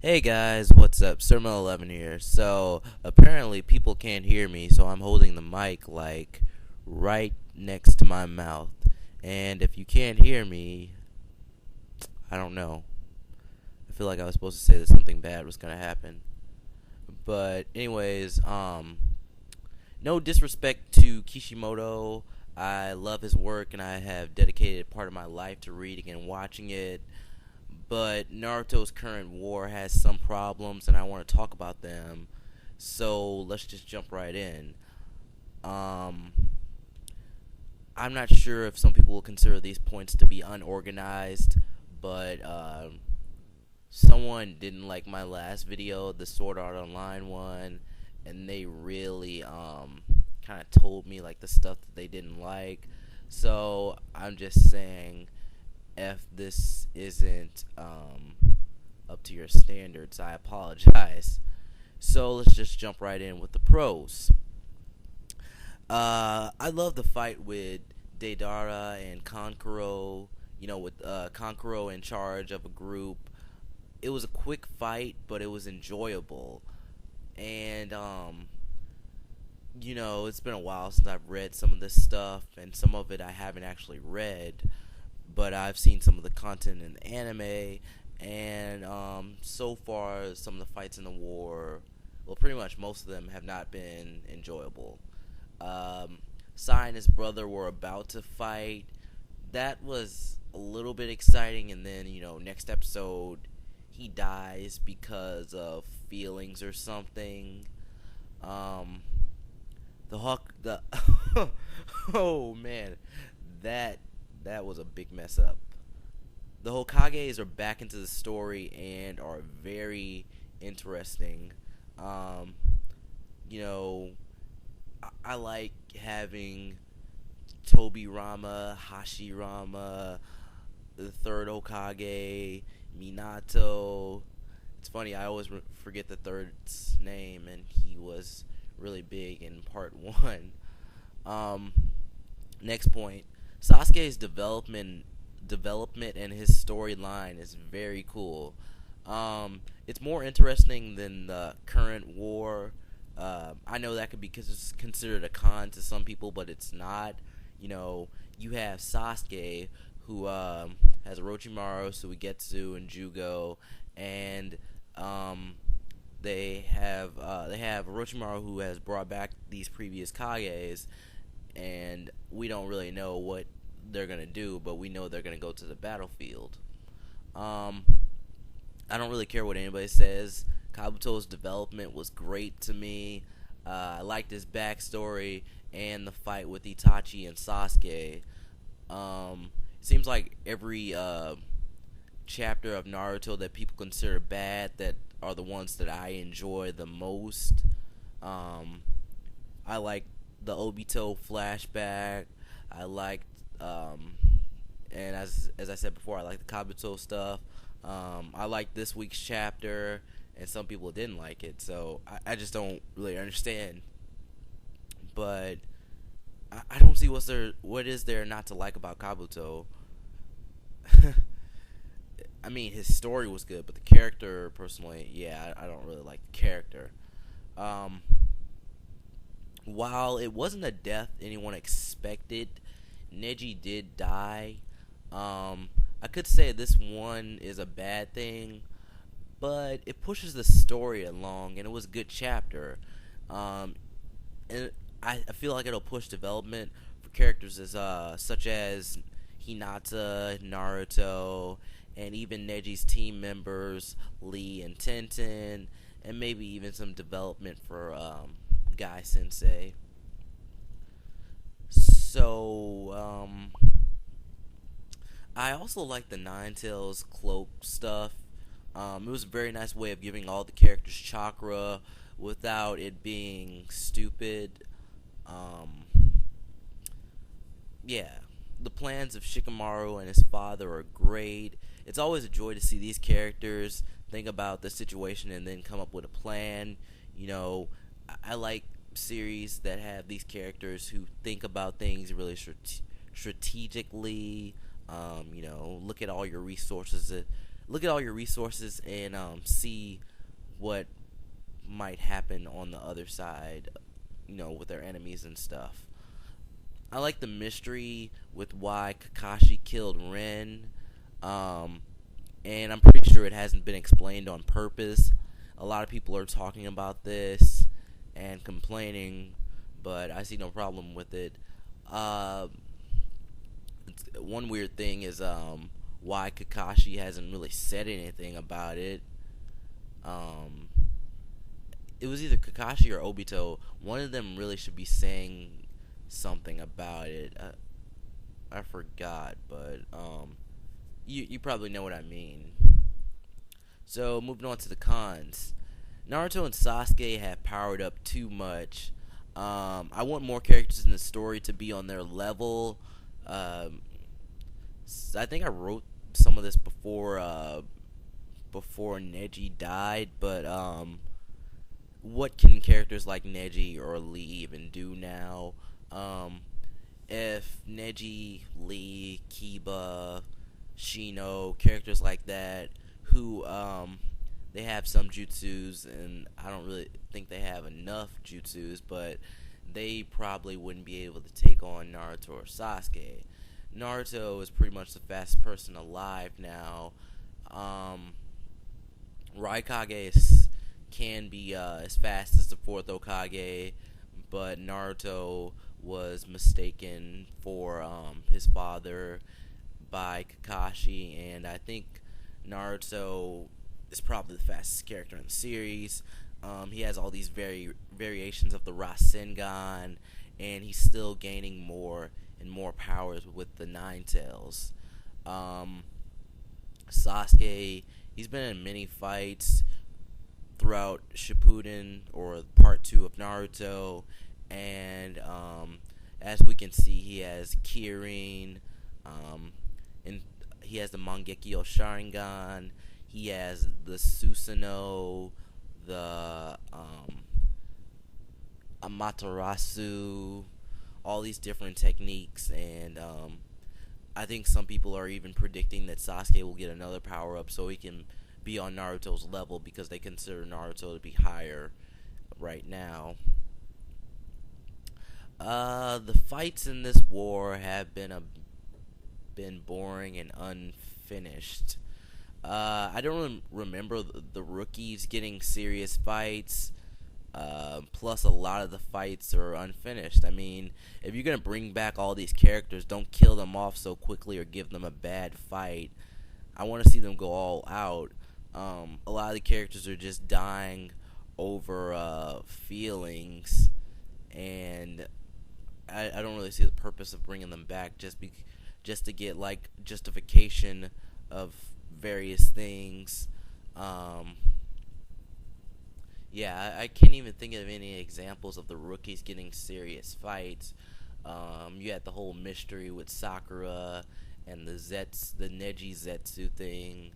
Hey guys, what's up? Sermon11 here. So, apparently people can't hear me, so I'm holding the mic like right next to my mouth. And if you can't hear me, I don't know. I feel like I was supposed to say that something bad was going to happen. But anyways, no disrespect to Kishimoto. I love his work and I have dedicated part of my life to reading and watching it. But Naruto's current war has some problems, and I want to talk about them. So let's just jump right in. Um, I'm not sure if some people will consider these points to be unorganized, but someone didn't like my last video, the Sword Art Online one, and they really kind of told me like the stuff that they didn't like. So I'm just saying, if this isn't up to your standards, I apologize. So let's just jump right in with the pros. I love the fight with Deidara and Kankuro. You know, with Kankuro in charge of a group. It was a quick fight, but it was enjoyable. And it's been a while since I've read some of this stuff, and some of it I haven't actually read, but I've seen some of the content in the anime, and so far some of the fights in the war, well, pretty much most of them have not been enjoyable. Um, Sai and his brother were about to fight. That was a little bit exciting, and then next episode he dies because of feelings or something. Um, the Hawk, the oh man, that that was a big mess up. The Hokages are back into the story and are very interesting. Um, you know, I like having Tobirama, Hashirama, the third Hokage, Minato. It's funny, I always forget the third's name, and he was really big in part one. Um, Next point, Sasuke's development and his storyline is very cool. It's more interesting than the current war. I know that could be considered a con to some people, but it's not. You have Sasuke, who has Orochimaru, Suigetsu, and Jugo, and they have Orochimaru, who has brought back these previous Kages, and we don't really know what they're gonna do, but we know they're gonna go to the battlefield. Um, I don't really care what anybody says. Kabuto's development was great to me. I liked his backstory and the fight with Itachi and Sasuke. It seems like every chapter of Naruto that people consider bad that are the ones that I enjoy the most. Um, I like the Obito flashback. I liked, and as I said before, I like the Kabuto stuff. I like this week's chapter, and some people didn't like it, so I just don't really understand. But I don't see what is there not to like about Kabuto. I mean, his story was good, but the character, personally, yeah, I don't really like the character. Um, while it wasn't a death anyone expected, Neji did die. Um, I could say this one is a bad thing, but it pushes the story along, and it was a good chapter. Um, and I feel like it'll push development for characters as such as Hinata, Naruto, and even Neji's team members, Lee and Tenten, and maybe even some development for Guy Sensei. So, I also like the Nine Tails cloak stuff. It was a very nice way of giving all the characters chakra without it being stupid. Um, yeah, the plans of Shikamaru and his father are great. It's always a joy to see these characters think about the situation and then come up with a plan. I like series that have these characters who think about things really strategically. Look at all your resources look at all your resources and see what might happen on the other side, with their enemies and stuff. I like the mystery with why Kakashi killed Ren, and I'm pretty sure it hasn't been explained on purpose. A lot of people are talking about this and complaining, but I see no problem with it. Uh, One weird thing is why Kakashi hasn't really said anything about it. Um, it was either Kakashi or Obito. One of them really should be saying something about it. I forgot, but you probably know what I mean. So moving on to the cons. Naruto and Sasuke have powered up too much. I want more characters in the story to be on their level. Um, I think I wrote some of this before Neji died, but what can characters like Neji or Lee even do now? Um, if Neji, Lee, Kiba, Shino, characters like that, who they have some jutsus, and I don't really think they have enough jutsus, but they probably wouldn't be able to take on Naruto or Sasuke. Naruto is pretty much the fastest person alive now. Um, Raikage can be as fast as the fourth Hokage, but Naruto was mistaken for his father by Kakashi, and I think Naruto is probably the fastest character in the series. He has all these variations of the Rasengan, and he's still gaining more and more powers with the Nine Tails. Sasuke, he's been in many fights throughout Shippuden, or part 2 of Naruto, and as we can see, he has Kyurem, and he has the Mangekyo Sharingan, he has the Susanoo, the Amaterasu, all these different techniques, and I think some people are even predicting that Sasuke will get another power up so he can be on Naruto's level, because they consider Naruto to be higher right now. The fights in this war have been boring and unfinished. I don't remember the rookies getting serious fights. Plus, a lot of the fights are unfinished. I mean, if you're gonna bring back all these characters, don't kill them off so quickly or give them a bad fight. I want to see them go all out. A lot of the characters are just dying over feelings, and I don't really see the purpose of bringing them back just to get like justification of various things. Yeah, I can't even think of any examples of the rookies getting serious fights. You had the whole mystery with Sakura and the Neji Zetsu thing.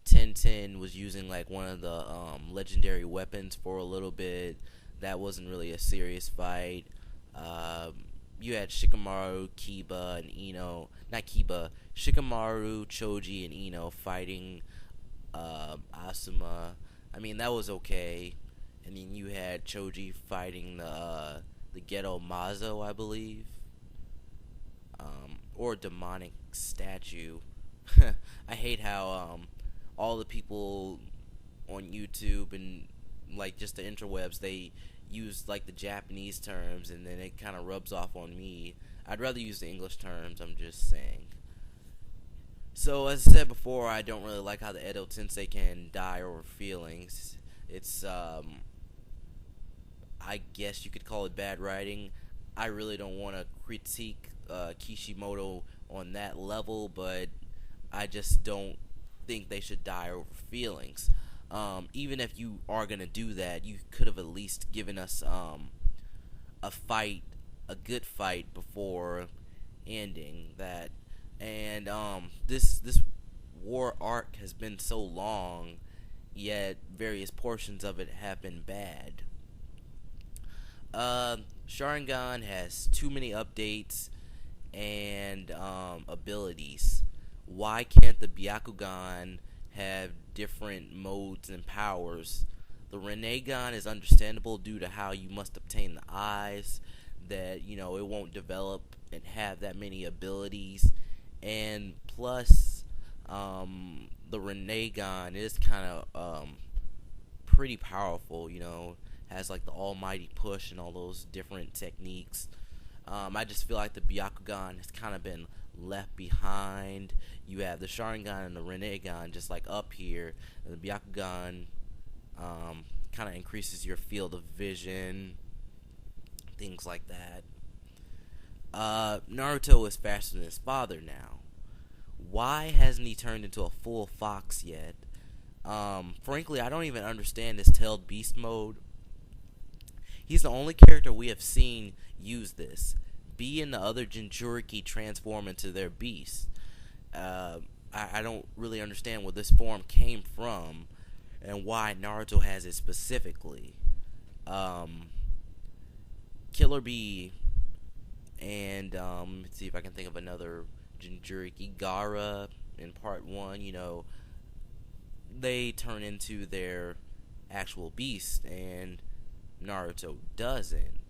Tenten was using like one of the legendary weapons for a little bit. That wasn't really a serious fight. You had Shikamaru, Kiba, and Ino. Not Kiba. Shikamaru, Choji, and Ino fighting Asuma. I mean, that was okay. And then you had Choji fighting the Ghetto Mazo, I believe. Or demonic statue. I hate how all the people on YouTube and like just the interwebs, they use like the Japanese terms, and then it kind of rubs off on me. I'd rather use the English terms, I'm just saying. So, as I said before, I don't really like how the Edo Tensei can die over feelings. It's, I guess you could call it bad writing. I really don't want to critique Kishimoto on that level, but I just don't think they should die over feelings. Even if you are going to do that, you could have at least given us a fight, a good fight before ending that. And this war arc has been so long, yet various portions of it have been bad. Sharingan has too many updates and abilities. why can't the Byakugan have different modes and powers? The Rinnegan is understandable due to how you must obtain the eyes, that, it won't develop and have that many abilities. And plus, the Rinnegan is kind of pretty powerful, has like the almighty push and all those different techniques. I just feel like the Byakugan has kind of been left behind. You have the Sharingan and the Rinnegan just like up here, and the Byakugan kind of increases your field of vision, things like that. Naruto is faster than his father now. Why hasn't he turned into a full fox yet? Frankly, I don't even understand this tailed beast mode. He's the only character we have seen use this. B and the other Jinchuriki transform into their beasts. I don't really understand where this form came from and why Naruto has it specifically. Killer Bee and let's see if I can think of another Jinchuriki. Gaara in part 1, they turn into their actual beast, and Naruto doesn't.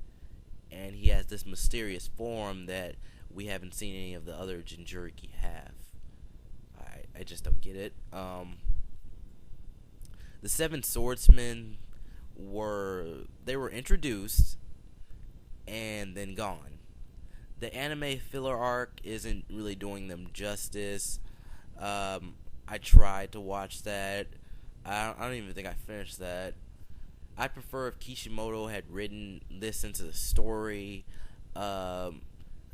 And he has this mysterious form that we haven't seen any of the other Jinchuriki have. I just don't get it. The Seven Swordsmen were introduced and then gone. The anime filler arc isn't really doing them justice. I tried to watch that. I don't even think I finished that. I'd prefer if Kishimoto had written this into the story. I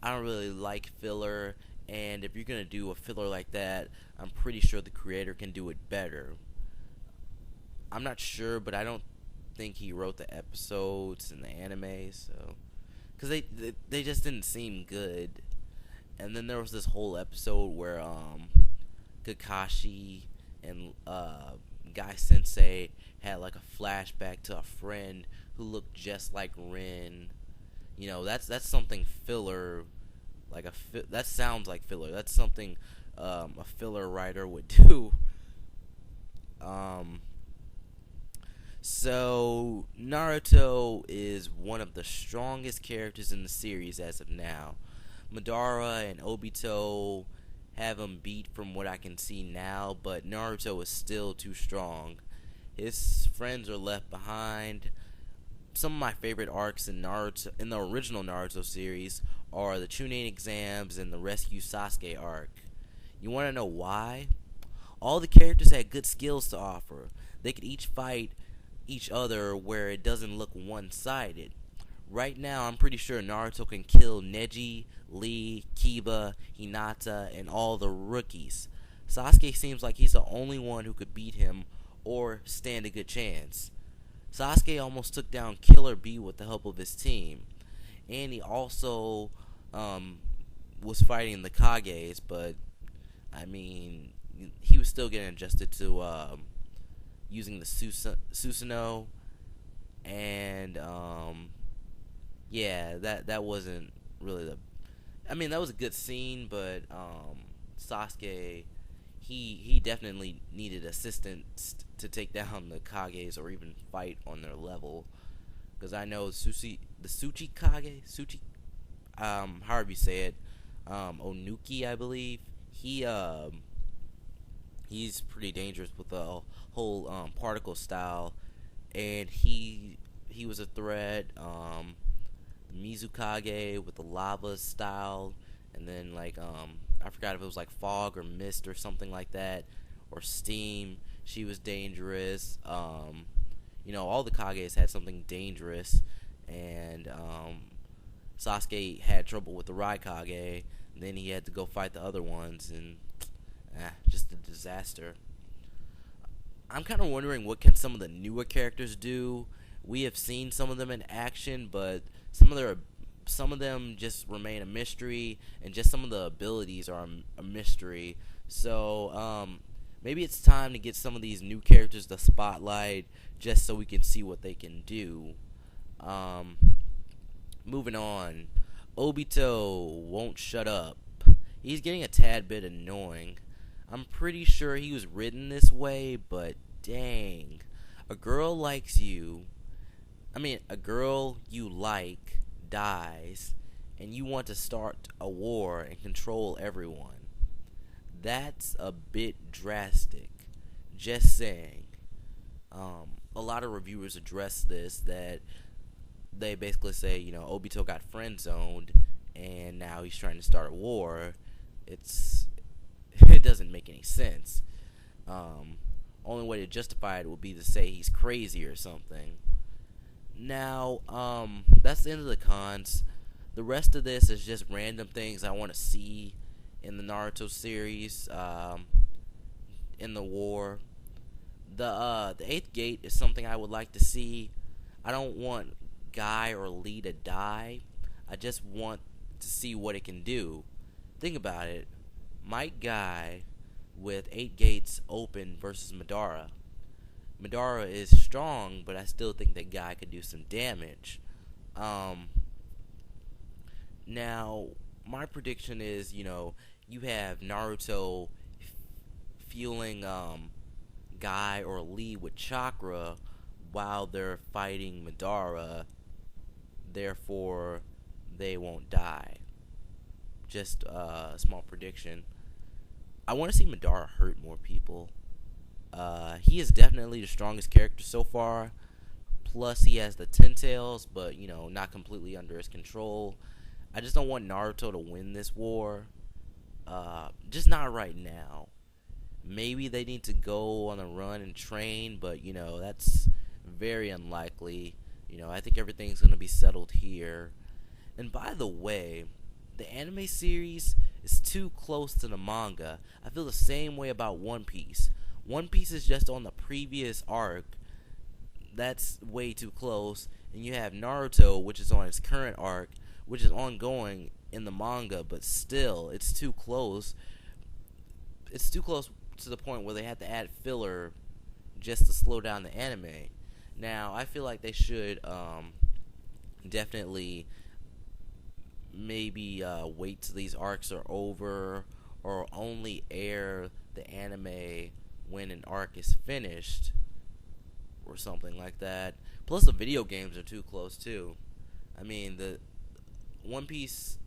don't really like filler, and if you're going to do a filler like that, I'm pretty sure the creator can do it better. I'm not sure, but I don't think he wrote the episodes in the anime, so... Because they just didn't seem good. And then there was this whole episode where Kakashi and Guy Sensei had like a flashback to a friend who looked just like Rin. That's something filler, that sounds like filler. That's something a filler writer would do. So Naruto is one of the strongest characters in the series as of now. Madara and Obito have him beat from what I can see now, but Naruto is still too strong. His friends are left behind. Some of my favorite arcs in Naruto, in the original Naruto series, are the Chunin exams and the Rescue Sasuke arc. You want to know why? All the characters had good skills to offer. They could each fight each other where it doesn't look one-sided. Right now, I'm pretty sure Naruto can kill Neji, Lee, Kiba, Hinata, and all the rookies. Sasuke seems like he's the only one who could beat him or stand a good chance. Sasuke almost took down Killer Bee with the help of his team. And he also was fighting the Kages, but, he was still getting adjusted to using the Susanoo, and that wasn't really that was a good scene, but Sasuke, he definitely needed assistance to take down the Kages or even fight on their level, because I know the Tsuchi Kage, however you say it, Onuki, I believe, he's pretty dangerous with the whole particle style, and he was a threat. Mizukage with the lava style, and then I forgot if it was like fog or mist or something like that, or steam. She was dangerous. All the Kages had something dangerous, and Sasuke had trouble with the Raikage. And then he had to go fight the other ones, and just a disaster. I'm kind of wondering what can some of the newer characters do. We have seen some of them in action, but some of them just remain a mystery, and just some of the abilities are a mystery. So maybe it's time to get some of these new characters the spotlight, just so we can see what they can do. Moving on, Obito won't shut up. He's getting a tad bit annoying. I'm pretty sure he was written this way, but dang. A girl likes you. A girl you like dies, and you want to start a war and control everyone. That's a bit drastic. Just saying. A lot of reviewers address this, that they basically say, Obito got friend zoned, and now he's trying to start a war. It doesn't make any sense. Only way to justify it would be to say he's crazy or something. Now, that's the end of the cons. The rest of this is just random things I want to see in the Naruto series, in the war. The 8th gate is something I would like to see. I don't want Guy or Lee to die. I just want to see what it can do. Think about it. Might Guy with 8 gates open versus Madara. Madara is strong, but I still think that Guy could do some damage. Now, my prediction is, you have Naruto fueling Guy or Lee with chakra while they're fighting Madara. Therefore, they won't die. Just a small prediction. I want to see Madara hurt more people. He is definitely the strongest character so far. Plus, he has the Ten Tails, but, not completely under his control. I just don't want Naruto to win this war. Just not right now. Maybe they need to go on a run and train, but, that's very unlikely. I think everything's going to be settled here. And by the way, the anime series is too close to the manga. I feel the same way about One Piece. One Piece is just on the previous arc. That's way too close. And you have Naruto, which is on its current arc, which is ongoing in the manga, but still, it's too close. It's too close to the point where they had to add filler just to slow down the anime. Now, I feel like they should definitely maybe wait till these arcs are over, or only air the anime when an arc is finished, or something like that. Plus, the video games are too close too. The One Piece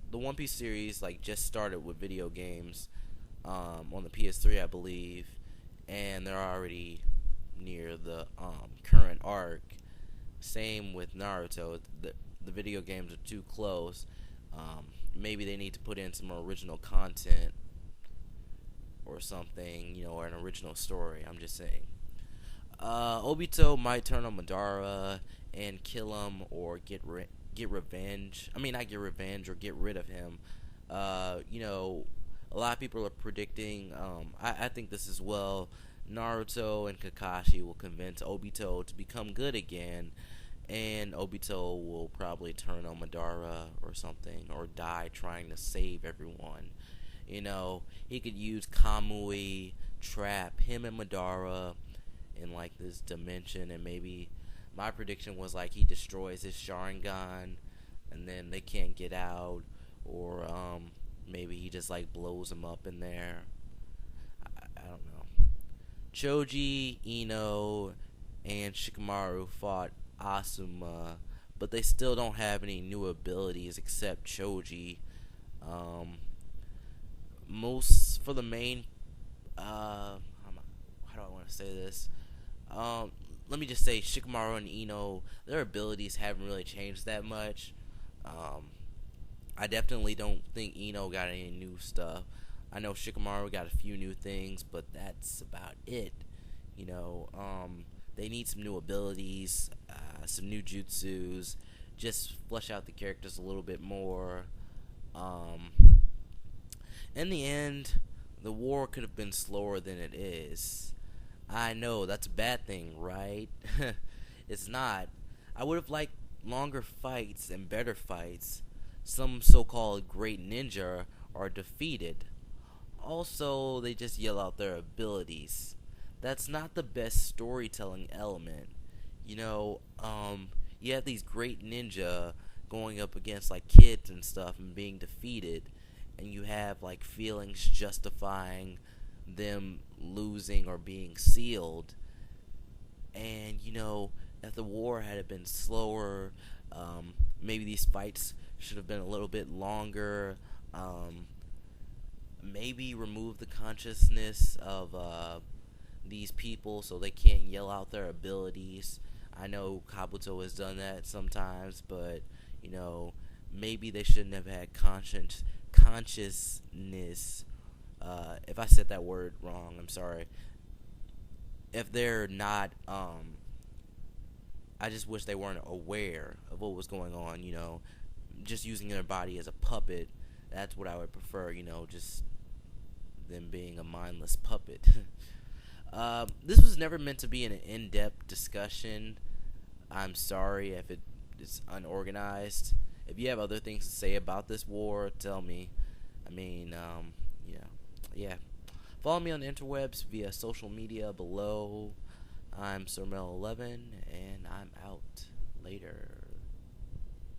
series just started with video games on the PS3, I believe, and they're already near the current arc. Same with Naruto. The video games are too close. Maybe they need to put in some original content or something, or an original story. I'm just saying. Obito might turn on Madara and kill him, or get revenge. Not get revenge, or get rid of him. A lot of people are predicting, I think this as well, Naruto and Kakashi will convince Obito to become good again, and Obito will probably turn on Madara or something, or die trying to save everyone. He could use Kamui, trap him and Madara in this dimension, and maybe my prediction was he destroys his Sharingan and then they can't get out, or maybe he just blows him up in there. I don't know. Choji, Ino, and Shikamaru fought Asuma, but they still don't have any new abilities except Choji. Most for the main, how do I want to say this? Let me just say Shikamaru and Ino, their abilities haven't really changed that much. I definitely don't think Ino got any new stuff. I know Shikamaru got a few new things, but that's about it. They need some new abilities, some new jutsus, just flesh out the characters a little bit more. In the end, the war could have been slower than it is. I know, that's a bad thing, right? It's not. I would have liked longer fights and better fights. Some so-called great ninja are defeated. Also, they just yell out their abilities. That's not the best storytelling element. You have these great ninja going up against kids and stuff and being defeated, and you have feelings justifying them losing or being sealed. And if the war had been slower, maybe these fights should have been a little bit longer. Maybe remove the consciousness of these people so they can't yell out their abilities. I know Kabuto has done that sometimes, but maybe they shouldn't have had consciousness. If I said that word wrong, I'm sorry. If they're not, I just wish they weren't aware of what was going on. Just using their body as a puppet. That's what I would prefer. Just them being a mindless puppet. This was never meant to be an in-depth discussion. I'm sorry if it is unorganized. If you have other things to say about this war, tell me. I mean, yeah. Follow me on the interwebs via social media below. I'm Sirmel11, and I'm out.